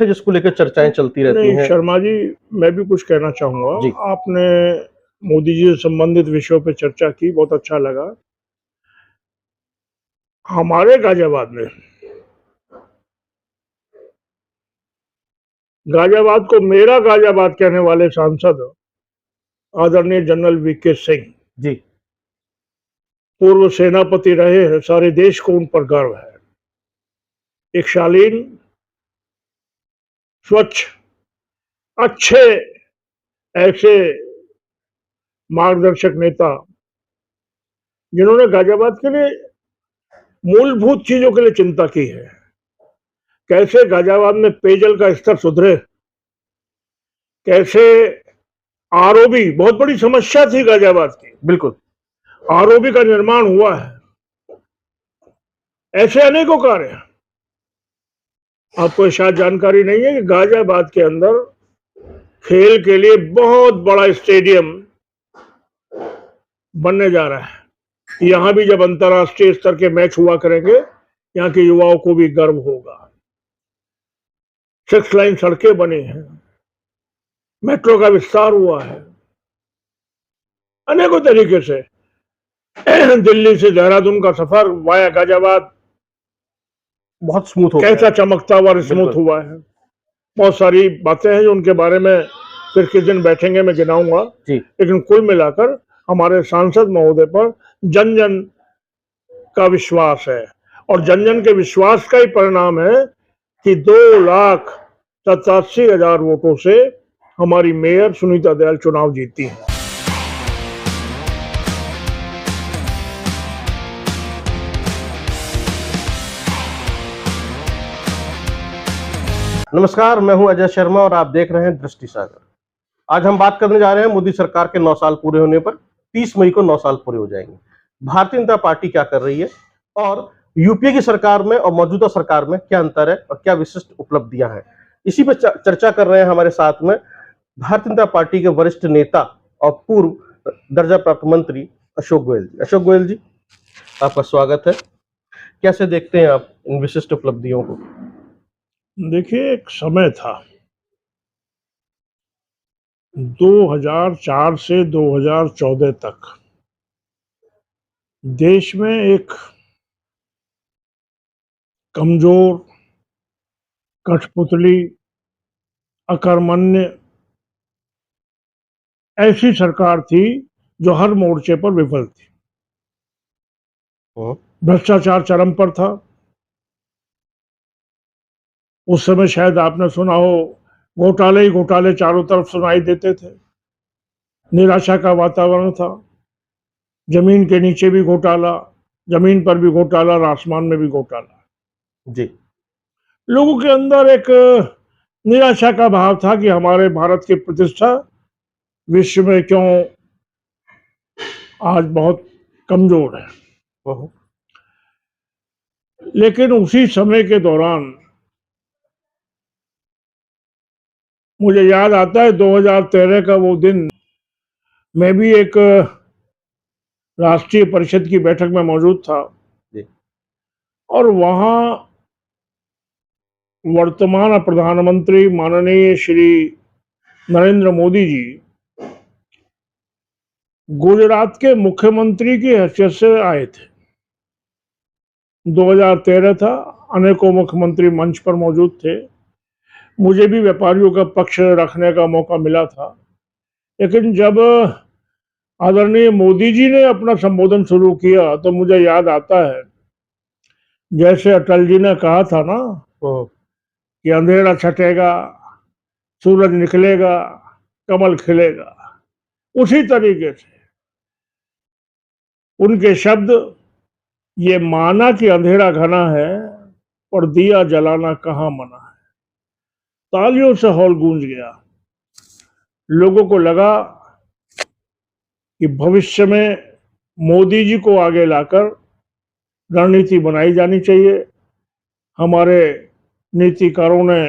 Project है जिसको लेकर चर्चाएं चलती रहती नहीं हैं। शर्मा जी, मैं भी कुछ कहना चाहूंगा। जी। आपने मोदी जी से संबंधित विषयों पे चर्चा की, बहुत अच्छा लगा। हमारे गाजियाबाद को मेरा गाजियाबाद कहने वाले सांसद आदरणीय जनरल वीके सिंह जी। पूर्व सेनापति रहे हैं, सारे देश को उन पर गर्व है। एक शालीन, स्वच्छ, अच्छे ऐसे मार्गदर्शक नेता जिन्होंने गाजियाबाद के लिए मूलभूत चीजों के लिए चिंता की है। कैसे गाजियाबाद में पेयजल का स्तर सुधरे, कैसे आरओबी, बहुत बड़ी समस्या थी गाजियाबाद की, बिल्कुल। आरओबी का निर्माण हुआ है। ऐसे अनेकों कार्य। आपको शायद जानकारी नहीं है कि गाजियाबाद के अंदर खेल के लिए बहुत बड़ा स्टेडियम बनने जा रहा है। यहां भी जब अंतर्राष्ट्रीय स्तर के मैच हुआ करेंगे, यहां के युवाओं को भी गर्व होगा। 6 लाइन सड़कें बनी हैं, मेट्रो का विस्तार हुआ है, अनेकों तरीके से। दिल्ली से देहरादून का सफर वाया गाजियाबाद बहुत स्मूथ हो गया कैसा है। चमकता हुआ स्मूथ हुआ है। बहुत सारी बातें हैं जो उनके बारे में फिर किस दिन बैठेंगे मैं गिनाऊंगा। जी। लेकिन कुल मिलाकर हमारे सांसद महोदय पर जन जन का विश्वास है, और जन जन के विश्वास का ही परिणाम है कि 2,87,000 वोटों से हमारी मेयर सुनीता दयाल चुनाव जीती है। नमस्कार, मैं हूं अजय शर्मा और आप देख रहे हैं दृष्टि सागर। आज हम बात करने जा रहे हैं मोदी सरकार के 9 साल पूरे होने पर। 30 मई को 9 साल पूरे हो जाएंगे। भारतीय जनता पार्टी क्या कर रही है और यूपीए की सरकार में और मौजूदा सरकार में क्या अंतर है और क्या विशिष्ट उपलब्धियां हैं, इसी पर चर्चा कर रहे हैं हमारे साथ में भारतीय जनता पार्टी के वरिष्ठ नेता और पूर्व दर्जा प्राप्त मंत्री अशोक गोयल जी। अशोक गोयल जी, आपका स्वागत है। कैसे देखते हैं आप इन विशिष्ट उपलब्धियों को? देखिए, एक समय था 2004 से 2014 तक देश में एक कमजोर, कठपुतली, अकर्मण्य ऐसी सरकार थी जो हर मोर्चे पर विफल थी। भ्रष्टाचार चरम पर था। उस समय शायद आपने सुना हो, घोटाले ही घोटाले चारों तरफ सुनाई देते थे। निराशा का वातावरण था। जमीन के नीचे भी घोटाला, जमीन पर भी घोटाला और आसमान में भी घोटाला। जी। लोगों के अंदर एक निराशा का भाव था कि हमारे भारत की प्रतिष्ठा विश्व में क्यों आज बहुत कमजोर है। लेकिन उसी समय के दौरान मुझे याद आता है 2013 का वो दिन, मैं भी एक राष्ट्रीय परिषद की बैठक में मौजूद था जी। और वहां वर्तमान प्रधानमंत्री माननीय श्री नरेंद्र मोदी जी गुजरात के मुख्यमंत्री की हैसियत से आए थे। 2013 था, अनेकों मुख्यमंत्री मंच पर मौजूद थे। मुझे भी व्यापारियों का पक्ष रखने का मौका मिला था। लेकिन जब आदरणीय मोदी जी ने अपना संबोधन शुरू किया तो मुझे याद आता है, जैसे अटल जी ने कहा था ना कि अंधेरा छटेगा, सूरज निकलेगा, कमल खिलेगा। उसी तरीके से उनके शब्द, ये माना कि अंधेरा घना है और दिया जलाना कहाँ मना है। तालियों से हॉल गूंज गया। लोगों को लगा कि भविष्य में मोदी जी को आगे लाकर रणनीति बनाई जानी चाहिए। हमारे नीतिकारों ने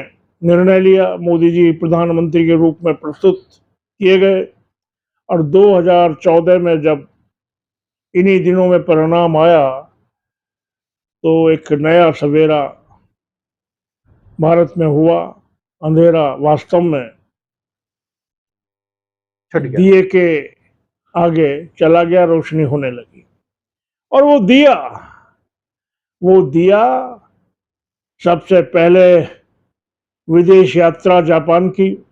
निर्णय लिया, मोदी जी प्रधानमंत्री के रूप में प्रस्तुत किए गए। और 2014 में जब इन्हीं दिनों में परिणाम आया तो एक नया सवेरा भारत में हुआ। अंधेरा वास्तव में छट गया। दिए के आगे चला गया, रोशनी होने लगी। और वो दिया सबसे पहले विदेश यात्रा जापान की,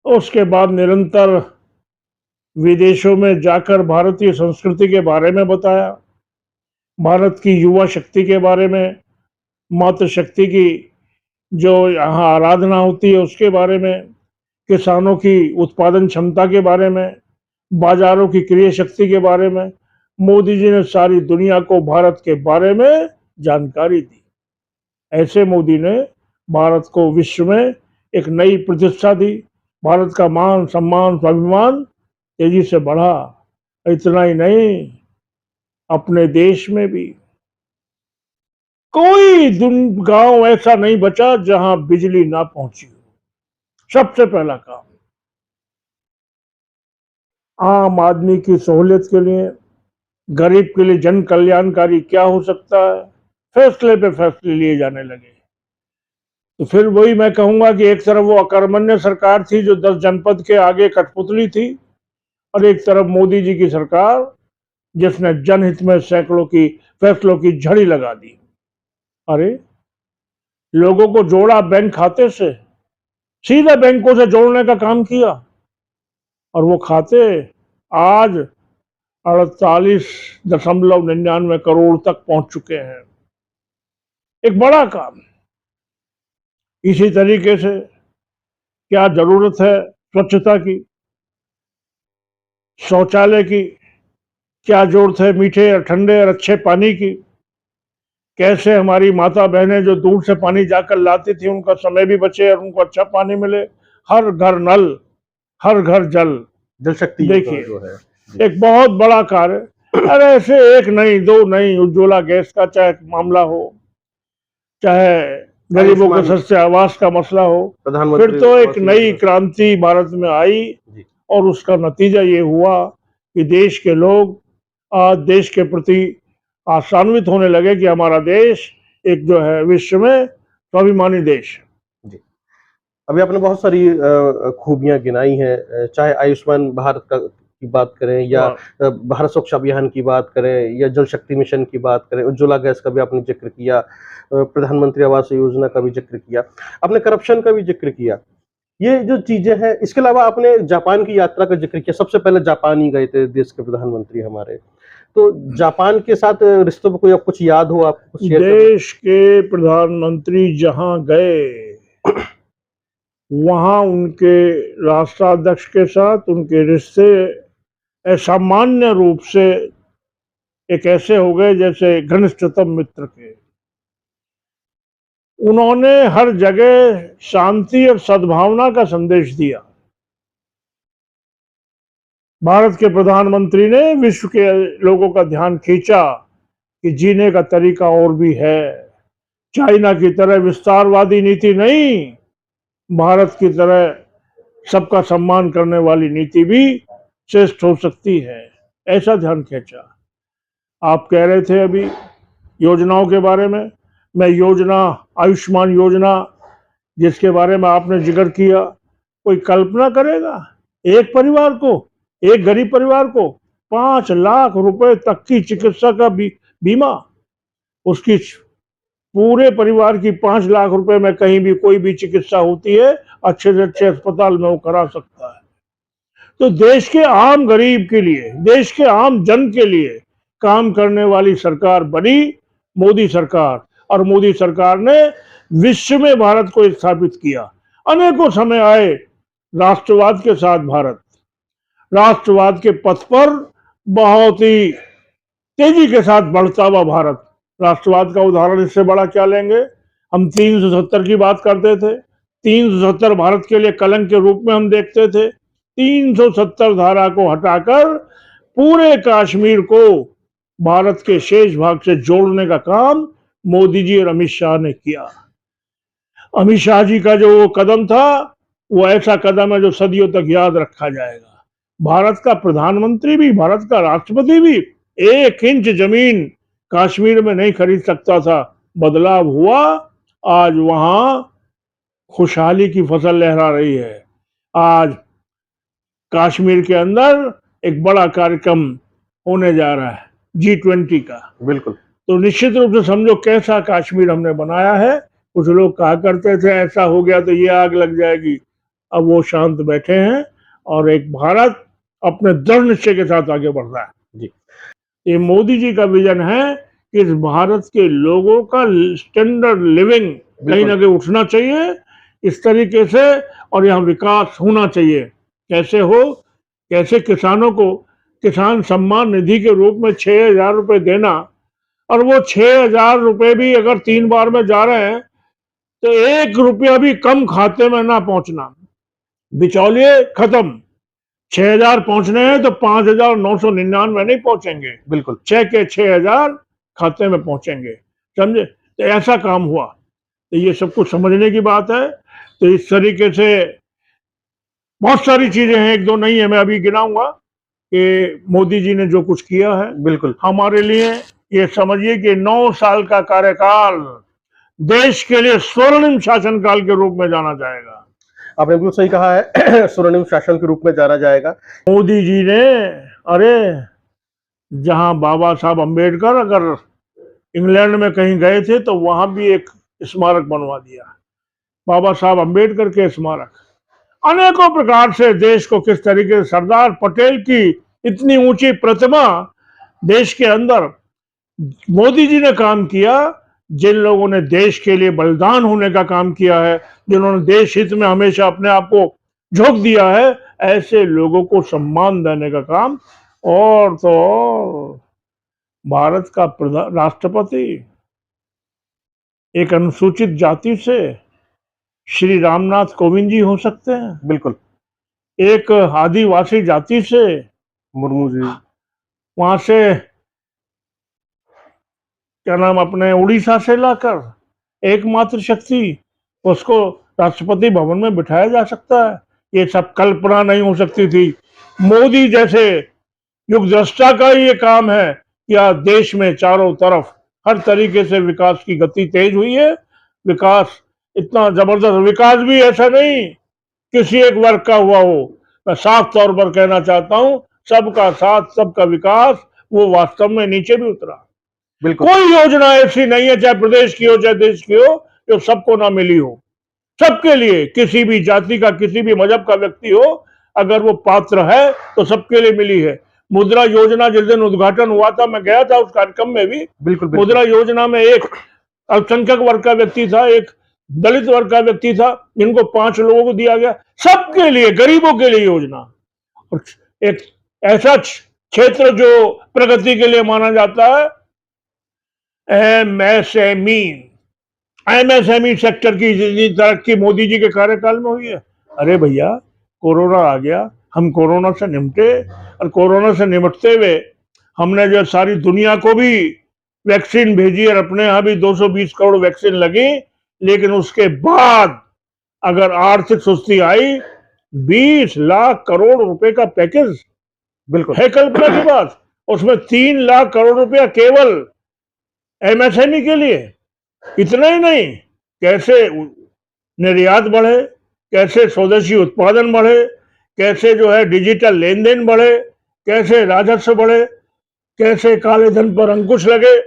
उसके बाद निरंतर विदेशों में जाकर भारतीय संस्कृति के बारे में बताया, भारत की युवा शक्ति के बारे में, मातृशक्ति की जो यहाँ आराधना होती है उसके बारे में, किसानों की उत्पादन क्षमता के बारे में, बाजारों की क्रय शक्ति के बारे में। मोदी जी ने सारी दुनिया को भारत के बारे में जानकारी दी। ऐसे मोदी ने भारत को विश्व में एक नई प्रतिष्ठा दी। भारत का मान सम्मान स्वाभिमान तेजी से बढ़ा। इतना ही नहीं, अपने देश में भी कोई गांव ऐसा नहीं बचा जहां बिजली ना पहुंची हो। सबसे पहला काम आम आदमी की सहूलियत के लिए, गरीब के लिए जन कल्याणकारी क्या हो सकता है, फैसले पे फैसले लिए जाने लगे। तो फिर वही मैं कहूंगा कि एक तरफ वो अकर्मण्य सरकार थी जो 10 जनपद के आगे कठपुतली थी, और एक तरफ मोदी जी की सरकार जिसने जनहित में सैकड़ों की फैसलों की झड़ी लगा दी। अरे, लोगों को जोड़ा बैंक खाते से, सीधे बैंकों से जोड़ने का काम किया, और वो खाते आज 48.99 करोड़ तक पहुंच चुके हैं। एक बड़ा काम। इसी तरीके से क्या जरूरत है स्वच्छता की, शौचालय की, क्या जरूरत है मीठे और ठंडे और अच्छे पानी की। कैसे हमारी माता बहनें जो दूर से पानी जाकर लाती थी उनका समय भी बचे और उनको अच्छा पानी मिले। हर घर नल, हर घर जल। जल शक्ति देखिए, जो है एक बहुत बड़ा कार्य। अरे ऐसे एक नहीं दो नहीं, उज्ज्वला गैस का चाहे मामला हो, चाहे गरीबों के सस्ते आवास का मसला हो, फिर तो एक नई क्रांति भारत में आई। और उसका नतीजा ये हुआ कि देश के लोग आज देश के प्रति आशान्वित होने लगे कि हमारा देश एक जो है विश्व में स्वाभिमानी देश है। जी। अभी आपने बहुत सारी खूबियां गिनाई हैं, चाहे आयुष्मान भारत की बात करें, या भारत स्वच्छ अभियान की बात करें, या जल शक्ति मिशन की बात करें, उज्ज्वला गैस का भी आपने जिक्र किया, प्रधानमंत्री आवास योजना का भी जिक्र किया, आपने करप्शन का भी जिक्र किया। ये जो चीजें हैं, इसके अलावा आपने जापान की यात्रा का जिक्र किया। सबसे पहले जापान ही गए थे देश के प्रधानमंत्री हमारे। तो जापान के साथ रिश्तों पर कोई आप कुछ याद हो आपको शेयर करना? देश के प्रधानमंत्री जहां गए वहां उनके राष्ट्राध्यक्ष के साथ उनके रिश्ते असामान्य रूप से एक ऐसे हो गए जैसे घनिष्ठतम मित्र के। उन्होंने हर जगह शांति और सद्भावना का संदेश दिया। भारत के प्रधानमंत्री ने विश्व के लोगों का ध्यान खींचा कि जीने का तरीका और भी है। चाइना की तरह विस्तारवादी नीति नहीं, भारत की तरह सबका सम्मान करने वाली नीति भी श्रेष्ठ हो सकती है, ऐसा ध्यान खींचा। आप कह रहे थे अभी योजनाओं के बारे में, मैं योजना आयुष्मान योजना जिसके बारे में आपने जिक्र किया, कोई कल्पना करेगा एक परिवार को, एक गरीब परिवार को 5 लाख रुपए तक की चिकित्सा का बीमा, उसकी पूरे परिवार की 5 लाख रुपए में कहीं भी कोई भी चिकित्सा होती है, अच्छे से अच्छे अस्पताल में वो करा सकता है। तो देश के आम गरीब के लिए, देश के आम जन के लिए काम करने वाली सरकार बनी मोदी सरकार, और मोदी सरकार ने विश्व में भारत को स्थापित किया। अनेकों समय आए राष्ट्रवाद के साथ भारत, राष्ट्रवाद के पथ पर बहुत ही तेजी के साथ बढ़ता हुआ भारत। राष्ट्रवाद का उदाहरण इससे बड़ा क्या लेंगे? हम 370 की बात करते थे, 370 भारत के लिए कलंक के रूप में हम देखते थे। 370 धारा को हटाकर पूरे कश्मीर को भारत के शेष भाग से जोड़ने का काम मोदी जी और अमित शाह ने किया। अमित शाह जी का जो कदम था वो ऐसा कदम है जो सदियों तक याद रखा जाएगा। भारत का प्रधानमंत्री भी, भारत का राष्ट्रपति भी 1 इंच जमीन कश्मीर में नहीं खरीद सकता था। बदलाव हुआ आज वहां खुशहाली की फसल लहरा रही है। आज कश्मीर के अंदर एक बड़ा कार्यक्रम होने जा रहा है G20 का। बिल्कुल। तो निश्चित रूप से समझो कैसा कश्मीर हमने बनाया है। कुछ लोग कहा करते थे ऐसा हो गया तो ये आग लग जाएगी, अब वो शांत बैठे हैं और एक भारत अपने दृढ़ निश्चय के साथ आगे बढ़ रहा है जी। ये मोदी जी का विजन है कि इस भारत के लोगों का स्टैंडर्ड लिविंग कहीं ना कहीं उठना चाहिए इस तरीके से, और यहाँ विकास होना चाहिए। कैसे हो, कैसे किसानों को किसान सम्मान निधि के रूप में 6,000 रुपए देना, और वो 6,000 रुपए भी अगर 3 बार में जा रहे हैं तो 1 रुपया भी कम खाते में ना पहुंचना, बिचौलिए खत्म। 6,000 पहुंचने हैं तो 5,999 नहीं पहुंचेंगे, बिल्कुल 6 के 6,000 खाते में पहुंचेंगे, समझे। तो ऐसा काम हुआ, तो ये सब कुछ समझने की बात है। तो इस तरीके से बहुत सारी चीजें हैं, एक दो नहीं है, मैं अभी गिनाऊंगा कि मोदी जी ने जो कुछ किया है बिल्कुल हमारे लिए। ये समझिए कि 9 साल का कार्यकाल देश के लिए स्वर्णिम शासनकाल के रूप में जाना जाएगा। आपने बिल्कुल सही कहा है स्वर्णिम शासन के रूप में जाना जाएगा। मोदी जी ने, अरे जहां बाबा साहब अम्बेडकर अगर इंग्लैंड में कहीं गए थे तो वहां भी एक स्मारक बनवा दिया, बाबा साहब अम्बेडकर के स्मारक। अनेकों प्रकार से देश को किस तरीके से सरदार पटेल की इतनी ऊंची प्रतिमा देश के अंदर मोदी जी ने काम किया। जिन लोगों ने देश के लिए बलिदान होने का काम किया है, जिन्होंने देश हित में हमेशा अपने आप को झोंक दिया है, ऐसे लोगों को सम्मान देने का काम। और तो भारत का राष्ट्रपति एक अनुसूचित जाति से श्री रामनाथ कोविंद जी हो सकते हैं, बिल्कुल एक आदिवासी जाति से मुर्मू जी, वहां से क्या नाम अपने उड़ीसा से लाकर एकमात्र शक्ति उसको राष्ट्रपति भवन में बिठाया जा सकता है। ये सब कल्पना नहीं हो सकती थी। मोदी जैसे युग दृष्टा का ये काम है कि आज देश में चारों तरफ हर तरीके से विकास की गति तेज हुई है। विकास इतना जबरदस्त, विकास भी ऐसा नहीं किसी एक वर्ग का हुआ हो, मैं साफ तौर पर कहना चाहता हूं, सबका साथ सबका विकास वो वास्तव में नीचे भी उतरा। बिल्कुल कोई योजना ऐसी नहीं है, चाहे प्रदेश की हो चाहे देश की हो, जो सबको ना मिली हो। सबके लिए, किसी भी जाति का किसी भी मजहब का व्यक्ति हो, अगर वो पात्र है तो सबके लिए मिली है। मुद्रा योजना जिस दिन उद्घाटन हुआ था, मैं गया था उस कार्यक्रम में भी। बिल्कुल मुद्रा योजना में एक अल्पसंख्यक वर्ग का व्यक्ति था, एक दलित वर्ग का व्यक्ति था, जिनको 5 लोगों को दिया गया, सबके लिए, गरीबों के लिए योजना। और एक ऐसा क्षेत्र जो प्रगति के लिए माना जाता है, एमएसएमई सेक्टर की जितनी तरक्की मोदी जी के कार्यकाल में हुई है। अरे भैया, कोरोना आ गया, हम कोरोना से निपटे, और कोरोना से निपटते हुए हमने जो सारी दुनिया को भी वैक्सीन भेजी, और अपने यहाँ भी 220 करोड़ वैक्सीन लगी। लेकिन उसके बाद अगर आर्थिक सुस्ती आई, 20 लाख करोड़ रुपए का पैकेज बिल्कुल है, कल्पना की बात। उसमें 3 लाख करोड़ रुपया केवल एमएसएमई के लिए। इतना ही नहीं, कैसे निर्यात बढ़े, कैसे स्वदेशी उत्पादन बढ़े, कैसे जो है डिजिटल लेन देन बढ़े, कैसे राजस्व बढ़े, कैसे काले धन पर अंकुश लगे,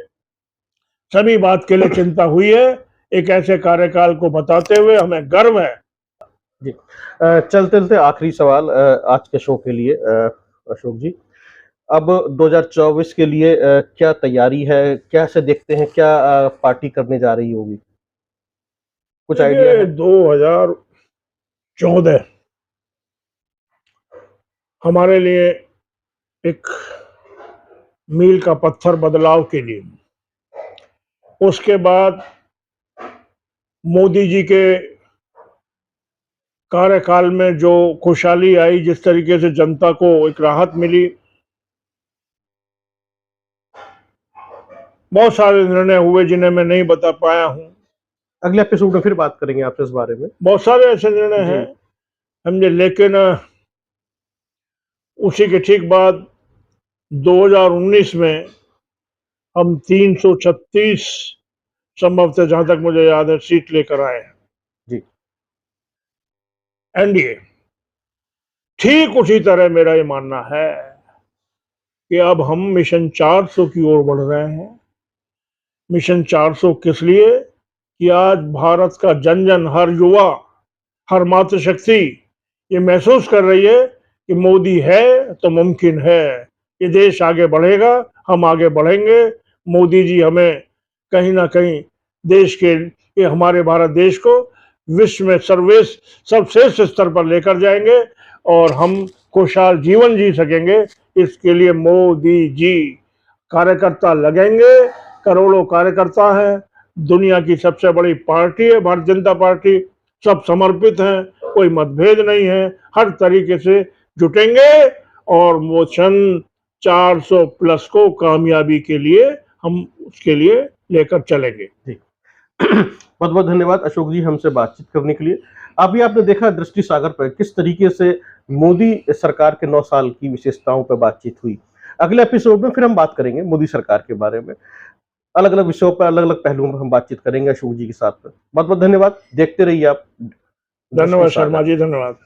सभी बात के लिए चिंता हुई है। एक ऐसे कार्यकाल को बताते हुए हमें गर्व है। जी। चलते चलते आखिरी सवाल आज के शो के लिए, अशोक जी, अब 2024 के लिए क्या तैयारी है, कैसे देखते हैं, क्या पार्टी करने जा रही होगी, कुछ आइडिया है? 2014 हमारे लिए एक मील का पत्थर बदलाव के लिए। उसके बाद मोदी जी के कार्यकाल में जो खुशहाली आई, जिस तरीके से जनता को एक राहत मिली, बहुत सारे निर्णय हुए जिन्हें मैं नहीं बता पाया हूं। अगले एपिसोड में फिर बात करेंगे आपसे इस बारे में। बहुत सारे ऐसे निर्णय हैं समझे, लेकिन उसी के ठीक बाद 2019 में हम 336 संभवतः जहां तक मुझे याद है सीट लेकर आए हैं जी। एनडीए। ठीक उसी तरह मेरा ये मानना है कि अब हम मिशन 400 की ओर बढ़ रहे हैं। मिशन 400 किस लिए? कि आज भारत का जन जन, हर युवा, हर मातृशक्ति ये महसूस कर रही है कि मोदी है तो मुमकिन है, ये देश आगे बढ़ेगा, हम आगे बढ़ेंगे। मोदी जी हमें कहीं ना कहीं देश के, ये हमारे भारत देश को विश्व में सर्वश्रेष्ठ स्तर पर लेकर जाएंगे और हम खुशहाल जीवन जी सकेंगे। इसके लिए मोदी जी कार्यकर्ता लगेंगे, करोड़ों कार्यकर्ता हैं, दुनिया की सबसे बड़ी पार्टी है भारतीय जनता पार्टी, सब समर्पित हैं, कोई मतभेद नहीं है, हर तरीके से जुटेंगे और मिशन 400 प्लस को कामयाबी के लिए हम उसके लिए लेकर चलेंगे। बहुत बहुत धन्यवाद अशोक जी हमसे बातचीत करने के लिए। अभी आपने देखा दृष्टि सागर पर किस तरीके से मोदी सरकार के 9 साल की विशेषताओं पर बातचीत हुई। अगले एपिसोड में फिर हम बात करेंगे मोदी सरकार के बारे में, अलग अलग विषयों पर, अलग अलग पहलुओं पर हम बातचीत करेंगे अशोक जी के साथ में। बहुत बहुत धन्यवाद, देखते रहिए आप। धन्यवाद शर्मा जी, धन्यवाद।